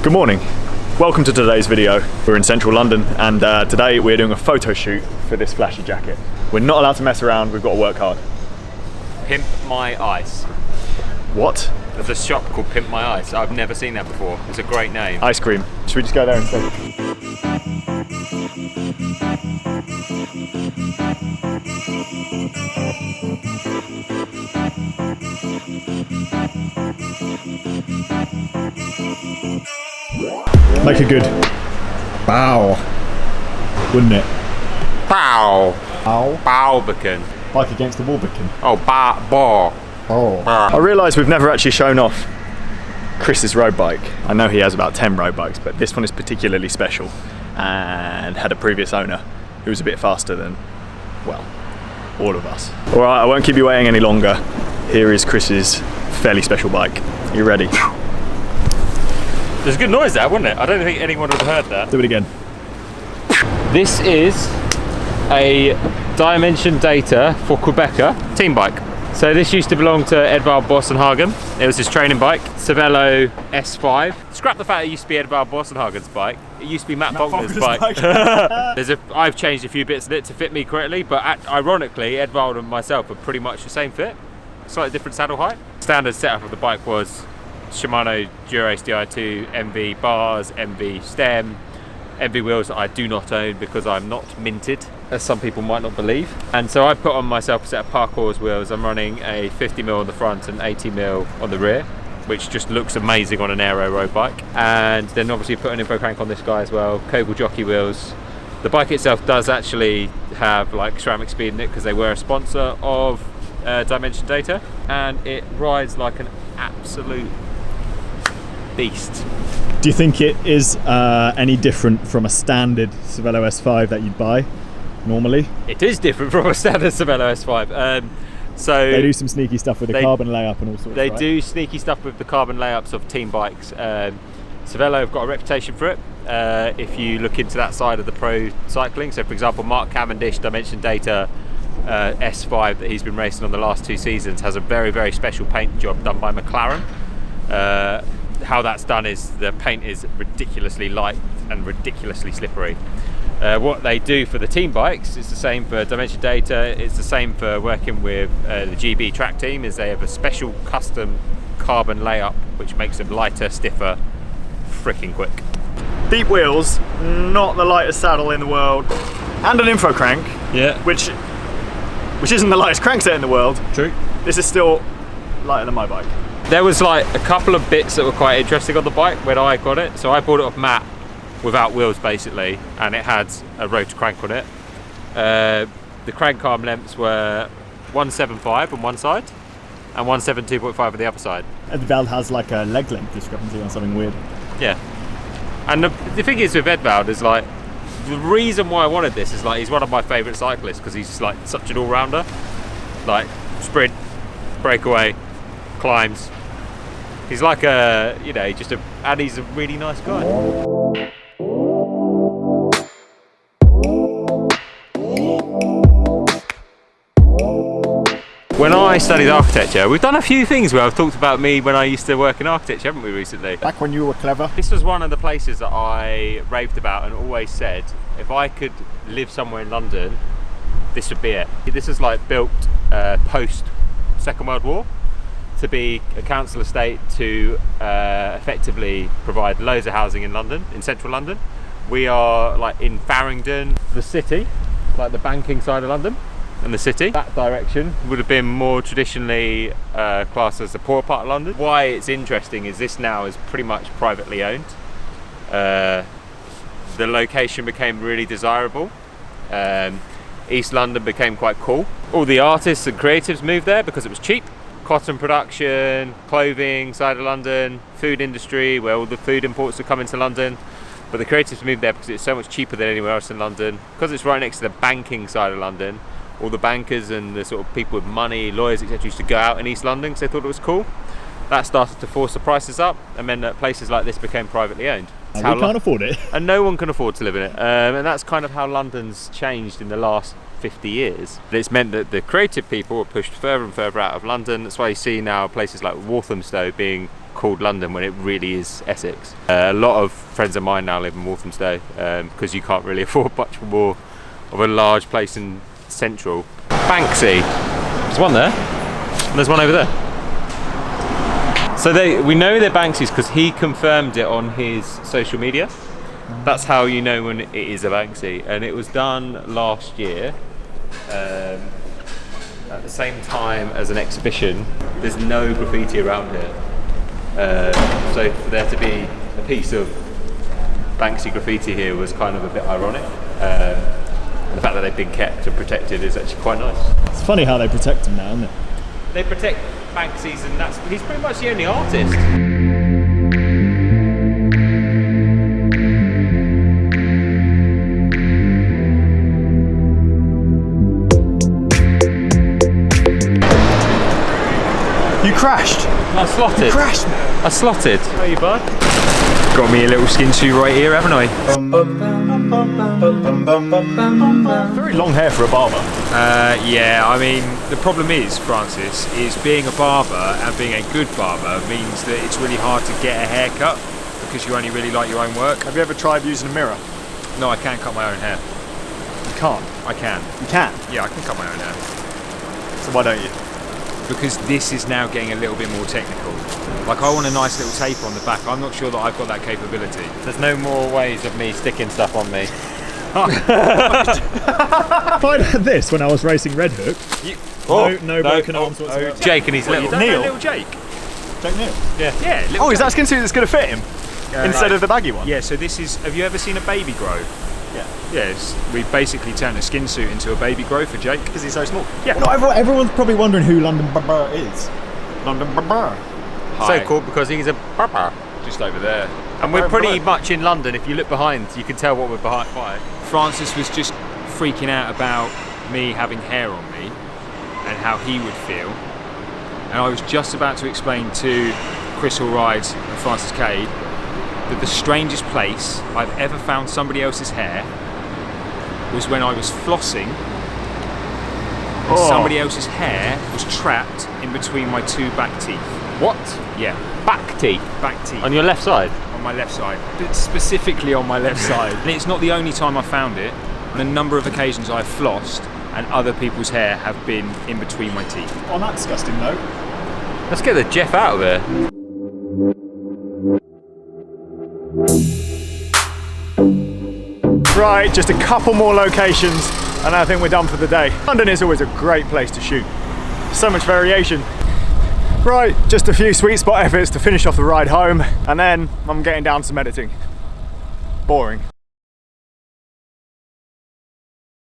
Good morning. Welcome to today's video. We're in central London and today we're doing a photo shoot for this flashy jacket. We're not allowed to mess around, we've got to work hard. Pimp My Ice. What? There's a shop called Pimp My Ice. I've never seen that before. It's a great name. Ice cream. Should we just go there instead? Make a good bow, wouldn't it? Bow. Bow? Bowbeacon. Like against the wall beacon. Oh, bar. Oh. I realise we've never actually shown off Chris's road bike. I know he has about 10 road bikes, but this one is particularly special and had a previous owner who was a bit faster than, well, all of us. All right, I won't keep you waiting any longer. Here is Chris's fairly special bike. Are you ready? There's a good noise there, wouldn't it? I don't think anyone would have heard that. Do it again. This is a Dimension Data for Quebecer team bike. So this used to belong to Edvald Boasson-Hagen. It was his training bike, Cervelo S5. Scrap the fact it used to be Edvald Boasson-Hagen's bike. It used to be Matt Faulkner's bike. I've changed a few bits of it to fit me correctly, but ironically, Edvald and myself are pretty much the same fit. Slightly different saddle height. Standard setup of the bike was Shimano Dura-Ace Di2, MV bars, MV stem, MV wheels that I do not own because I'm not minted, as some people might not believe. And so I put on myself a set of Parkour's wheels. I'm running a 50mm on the front and 80mm on the rear, which just looks amazing on an aero road bike. And then obviously put an info crank on this guy as well, Kogel jockey wheels. The bike itself does actually have like ceramic speed in it because they were a sponsor of Dimension Data, and it rides like an absolute beast. Do you think it is any different from a standard Cervelo S5 that you'd buy normally? It is different from a standard Cervelo S5. So they do some sneaky stuff with the carbon layup and all sorts. They right? do sneaky stuff with the carbon layups of team bikes. Cervelo have got a reputation for it. If you look into that side of the pro cycling, so for example, Mark Cavendish, Dimension Data S5 that he's been racing on the last 2 seasons has a very, very special paint job done by McLaren. How that's done is the paint is ridiculously light and ridiculously slippery. What they do for the team bikes is the same for Dimension Data, it's the same for working with the GB track team, is they have a special custom carbon layup which makes them lighter, stiffer, freaking quick. Deep wheels, not the lightest saddle in the world, and an info crank, yeah, which isn't the lightest crankset in the world. True. This is still lighter than my bike. There was like a couple of bits that were quite interesting on the bike when I got it. So I bought it off Matt without wheels basically, and it had a rotor crank on it. The crank arm lengths were 175 on one side and 172.5 on the other side. Edvald has like a leg length discrepancy on something weird. Yeah. And the thing is with Edvald is like, the reason why I wanted this is like, he's one of my favourite cyclists because he's like such an all-rounder. Like sprint, breakaway, climbs. He's like a, you know, and he's a really nice guy. When I studied architecture, we've done a few things where I've talked about me when I used to work in architecture, haven't we, recently? Back when you were clever. This was one of the places that I raved about and always said, if I could live somewhere in London, this would be it. This is like built post Second World War to be a council estate to effectively provide loads of housing in London, in central London. We are like in Farringdon, the city, like the banking side of London and the city. That direction would have been more traditionally classed as the poor part of London. Why it's interesting is this now is pretty much privately owned. The location became really desirable. East London became quite cool. All the artists and creatives moved there because it was cheap. Cotton production, clothing side of London, food industry where all the food imports would come into London, but the creatives moved there because it's so much cheaper than anywhere else in London. Because it's right next to the banking side of London, all the bankers and the sort of people with money, lawyers, etc. used to go out in East London because they thought it was cool. That started to force the prices up, and then places like this became privately owned. We can't afford it. And no one can afford to live in it. And that's kind of how London's changed in the last 50 years. It's meant that the creative people are pushed further and further out of London. That's why you see now places like Walthamstow being called London when it really is Essex. A lot of friends of mine now live in Walthamstow because you can't really afford much more of a large place in central. Banksy. There's one there, and there's one over there. So we know they're Banksy's because he confirmed it on his social media. That's how you know when it is a Banksy, and it was done last year at the same time as an exhibition. There's no graffiti around here, so for there to be a piece of Banksy graffiti here was kind of a bit ironic. And the fact that they've been kept and protected is actually quite nice. It's funny how they protect him now, isn't it? They protect Banksy's, and he's pretty much the only artist. You crashed. I slotted. You crashed, man. I slotted. How are you, bud? Got me a little skin suit right here, haven't I? Very long hair for a barber. Yeah, I mean, the problem is, Francis, is being a barber and being a good barber means that it's really hard to get a haircut because you only really like your own work. Have you ever tried using a mirror? No, I can cut my own hair. You can't. I can. You can? Yeah, I can cut my own hair. So why don't you? Because this is now getting a little bit more technical. Like, I want a nice little taper on the back. I'm not sure that I've got that capability. There's no more ways of me sticking stuff on me. If I'd had this when I was racing Red Hook, no broken arms whatsoever. Jake and his little Neil. Little Jake. Jake Neil. Yeah. Yeah. Little Oh, is Jake. that skin suit that's going to fit him instead of the baggy one? Yeah. So this is. Have you ever seen a baby grow? Yeah. Yes. We basically turned a skin suit into a baby grow for Jake. Because he's so small. Yeah. No, everyone's probably wondering who London Barber is. London Barber. Hi. So cool because he's a barber. Just over there. And we're pretty much in London. If you look behind, you can tell what we're behind by. Francis was just freaking out about me having hair on me and how he would feel. And I was just about to explain to Chris Allride and Francis CADE that the strangest place I've ever found somebody else's hair was when I was flossing and somebody else's hair was trapped in between my two back teeth. What? Yeah, Back teeth? back teeth. On your left side? On my left side, but specifically on my left side. And it's not the only time I found it. On a number of occasions I've flossed and other people's hair have been in between my teeth. On that disgusting note, Let's get the Jeff out of here. right, just a couple more locations and I think we're done for the day. London is always a great place to shoot. So much variation. Right, just a few sweet spot efforts to finish off the ride home and then I'm getting down to some editing. Boring.